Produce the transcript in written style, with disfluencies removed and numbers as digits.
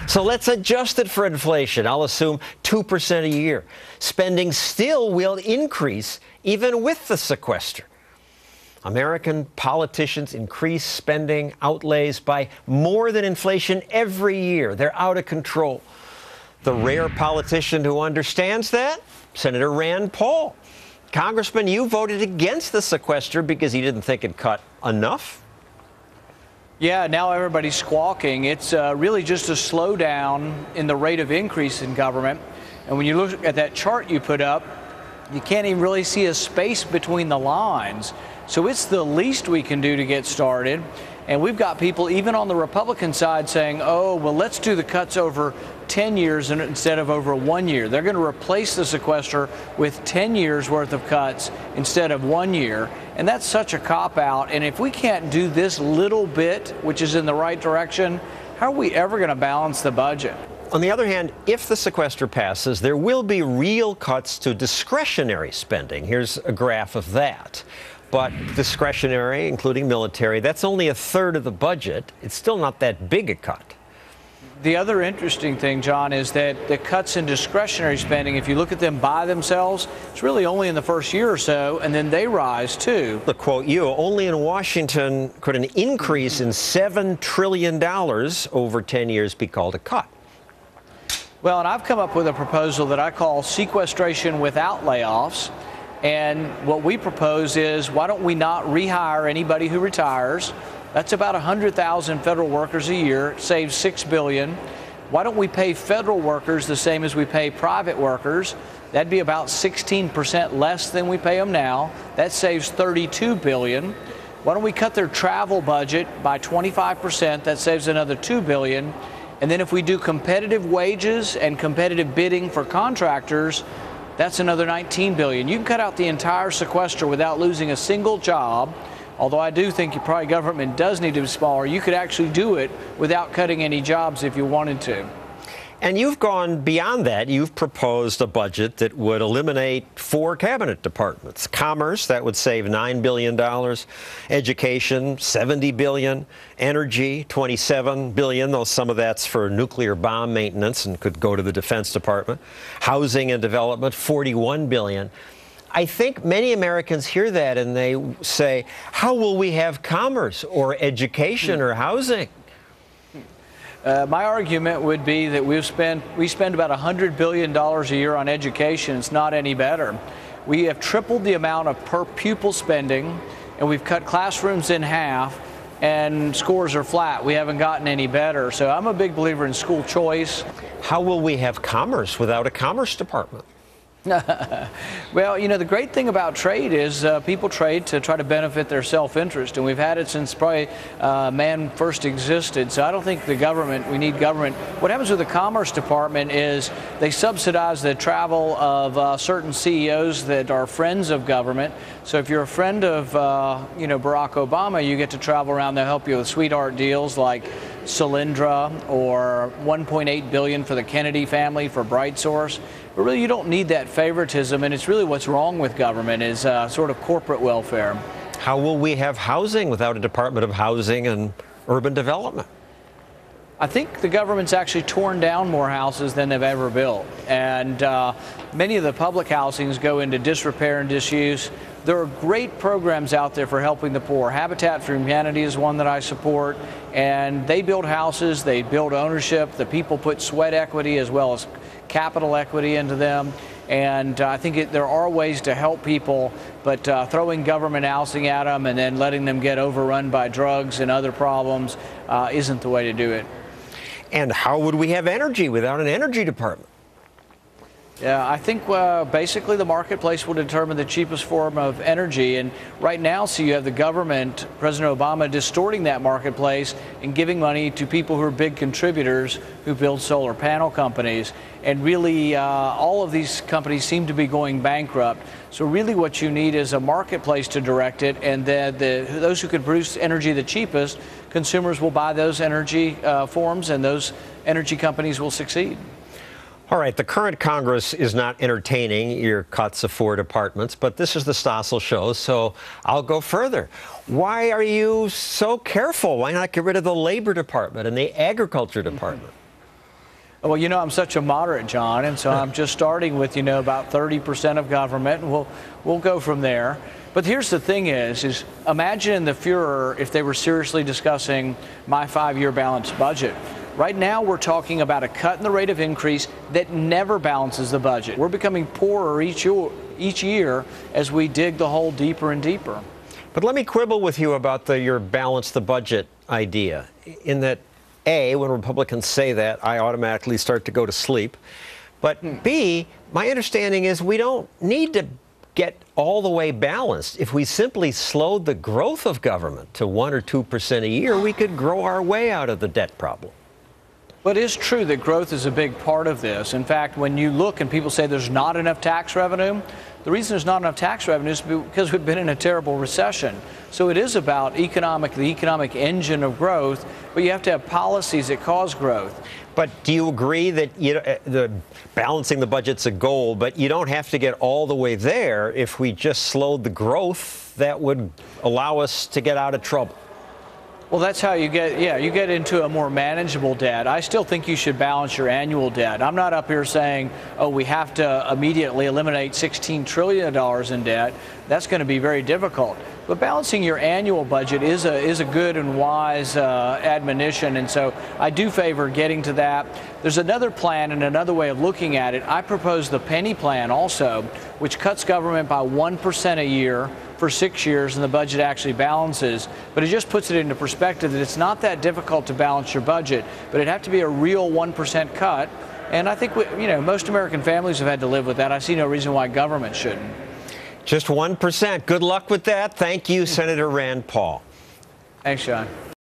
So let's adjust it for inflation. I'll assume 2% a year. Spending still will increase even with the sequester. American politicians increase spending outlays by more than inflation every year. They're out of control. The rare politician who understands that? Senator Rand Paul. Congressman, you voted against the sequester because you didn't think it cut enough? Yeah, now everybody's squawking. It's really just a slowdown in the rate of increase in government. And when you look at that chart you put up, you can't even really see a space between the lines. So it's the least we can do to get started. And we've got people even on the Republican side saying, oh, well, let's do the cuts over 10 years instead of over 1 year. They're going to replace the sequester with 10 years worth of cuts instead of 1 year. And that's such a cop-out. And if we can't do this little bit, which is in the right direction, how are we ever going to balance the budget? On the other hand, if the sequester passes, there will be real cuts to discretionary spending. Here's a graph of that. But discretionary, including military, that's only a third of the budget. It's still not that big a cut. The other interesting thing, John, is that the cuts in discretionary spending, if you look at them by themselves, it's really only in the first year or so, and then they rise, too. To quote you, only in Washington could an increase in $7 trillion over 10 years be called a cut. Well, and I've come up with a proposal that I call sequestration without layoffs. And what we propose is, why don't we not rehire anybody who retires? That's about 100,000 federal workers a year, saves $6 billion. Why don't we pay federal workers the same as we pay private workers? That'd be about 16% less than we pay them now. That saves $32 billion. Why don't we cut their travel budget by 25%? That saves another $2 billion. And then if we do competitive wages and competitive bidding for contractors, that's another $19 billion. You can cut out the entire sequester without losing a single job. Although I do think probably government does need to be smaller. You could actually do it without cutting any jobs if you wanted to. And you've gone beyond that. You've proposed a budget that would eliminate 4 cabinet departments. Commerce, that would save $9 billion. Education, $70 billion. Energy, $27 billion, though some of that's for nuclear bomb maintenance and could go to the Defense Department. Housing and development, $41 billion. I think many Americans hear that and they say, how will we have commerce or education or housing? My argument would be that we spend about $100 billion a year on education. It's not any better. We have tripled the amount of per pupil spending, and we've cut classrooms in half, and scores are flat. We haven't gotten any better. So I'm a big believer in school choice. How will we have commerce without a commerce department? Well, you know, the great thing about trade is people trade to try to benefit their self-interest, and we've had it since probably man first existed. So I don't think we need government. What happens with the Commerce Department is they subsidize the travel of certain CEOs that are friends of government. So if you're a friend of, Barack Obama, you get to travel around. They'll help you with sweetheart deals like Solyndra or $1.8 billion for the Kennedy family for BrightSource. But really, you don't need that favoritism, and it's really what's wrong with government is sort of corporate welfare. How will we have housing without a Department of Housing and Urban Development? I think the government's actually torn down more houses than they've ever built, and many of the public housings go into disrepair and disuse. There are great programs out there for helping the poor. Habitat for Humanity is one that I support, and they build houses, they build ownership, the people put sweat equity as well as capital equity into them, and I think there are ways to help people, but throwing government housing at them and then letting them get overrun by drugs and other problems isn't the way to do it. And how would we have energy without an energy department? Yeah, I think basically the marketplace will determine the cheapest form of energy. And right now, so you have the government, President Obama, distorting that marketplace and giving money to people who are big contributors who build solar panel companies. And really, all of these companies seem to be going bankrupt. So really what you need is a marketplace to direct it, and then those who can produce energy the cheapest, consumers will buy those energy forms, and those energy companies will succeed. All right, the current Congress is not entertaining your cuts of 4 departments, but this is the Stossel Show, so I'll go further. Why are you so careful? Why not get rid of the Labor Department and the Agriculture Department? Well, I'm such a moderate, John, and so I'm just starting with, about 30% of government, and we'll go from there. But here's the thing is imagine the Fuhrer if they were seriously discussing my 5-year balanced budget. Right now, we're talking about a cut in the rate of increase that never balances the budget. We're becoming poorer each year as we dig the hole deeper and deeper. But let me quibble with you about your balance the budget idea, in that A, when Republicans say that, I automatically start to go to sleep. But B, my understanding is we don't need to get all the way balanced. If we simply slowed the growth of government to 1 or 2% a year, we could grow our way out of the debt problem. But it is true that growth is a big part of this. In fact, when you look and people say there's not enough tax revenue, the reason there's not enough tax revenue is because we've been in a terrible recession. So it is about the economic engine of growth, but you have to have policies that cause growth. But do you agree that the balancing the budget's a goal, but you don't have to get all the way there if we just slowed the growth that would allow us to get out of trouble? Well, that's how you get into a more manageable debt. I still think you should balance your annual debt. I'm not up here saying, oh, we have to immediately eliminate $16 trillion in debt. That's going to be very difficult. But balancing your annual budget is a good and wise admonition, and so I do favor getting to that. There's another plan and another way of looking at it. I propose the penny plan also, which cuts government by 1% a year for 6 years, and the budget actually balances. But it just puts it into perspective that it's not that difficult to balance your budget, but it'd have to be a real 1% cut. And I think most American families have had to live with that. I see no reason why government shouldn't. Just 1%. Good luck with that. Thank you, Senator Rand Paul. Thanks, John.